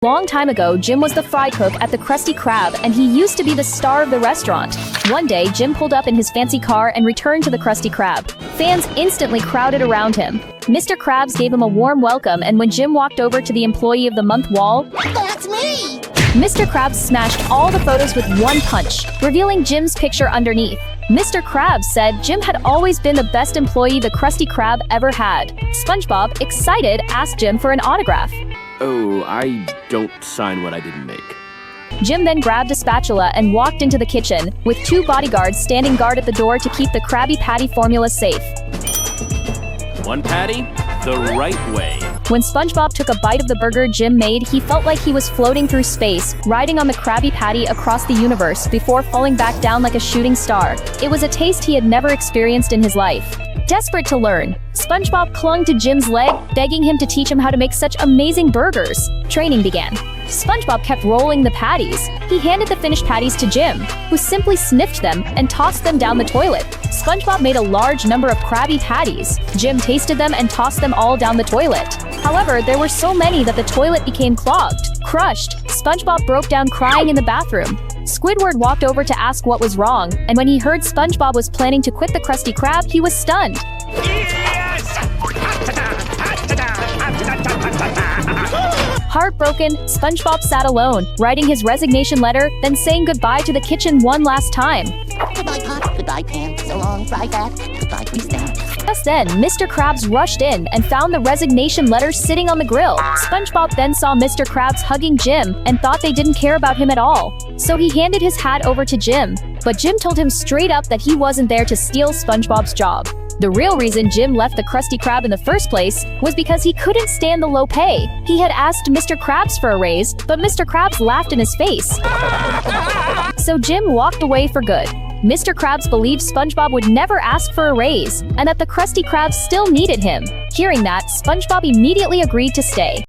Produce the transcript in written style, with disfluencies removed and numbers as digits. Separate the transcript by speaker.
Speaker 1: Long time ago, Jim was the fry cook at the Krusty Krab, and he used to be the star of the restaurant. One day, Jim pulled up in his fancy car and returned to the Krusty Krab. Fans instantly crowded around him. Mr. Krabs gave him a warm welcome, and when Jim walked over to the Employee of the Month wall,
Speaker 2: That's me!
Speaker 1: Mr. Krabs smashed all the photos with one punch, revealing Jim's picture underneath. Mr. Krabs said Jim had always been the best employee the Krusty Krab ever had. SpongeBob, excited, asked Jim for an autograph.
Speaker 3: Oh, I don't sign what I didn't make.
Speaker 1: Jim then grabbed a spatula and walked into the kitchen, with two bodyguards standing guard at the door to keep the Krabby Patty formula safe.
Speaker 3: One patty, the right way.
Speaker 1: When SpongeBob took a bite of the burger Jim made, he felt like he was floating through space, riding on the Krabby Patty across the universe before falling back down like a shooting star. It was a taste he had never experienced in his life. Desperate to learn, SpongeBob clung to Jim's leg, begging him to teach him how to make such amazing burgers. Training began. SpongeBob kept rolling the patties. He handed the finished patties to Jim, who simply sniffed them and tossed them down the toilet. SpongeBob made a large number of Krabby Patties. Jim tasted them and tossed them all down the toilet. However, there were so many that the toilet became clogged. Crushed, SpongeBob broke down crying in the bathroom. Squidward walked over to ask what was wrong, and when he heard SpongeBob was planning to quit the Krusty Krab, he was stunned. Heartbroken, SpongeBob sat alone, writing his resignation letter, then saying goodbye to the kitchen one last time.
Speaker 2: Goodbye, Pot. Goodbye, Pan. So long, Fry Fat. Goodbye, Grease Down.
Speaker 1: Just then, Mr. Krabs rushed in and found the resignation letter sitting on the grill. SpongeBob then saw Mr. Krabs hugging Jim and thought they didn't care about him at all. So he handed his hat over to Jim. But Jim told him straight up that he wasn't there to steal SpongeBob's job. The real reason Jim left the Krusty Krab in the first place was because he couldn't stand the low pay. He had asked Mr. Krabs for a raise, but Mr. Krabs laughed in his face. So Jim walked away for good. Mr. Krabs believed SpongeBob would never ask for a raise, and that the Krusty Krab still needed him. Hearing that, SpongeBob immediately agreed to stay.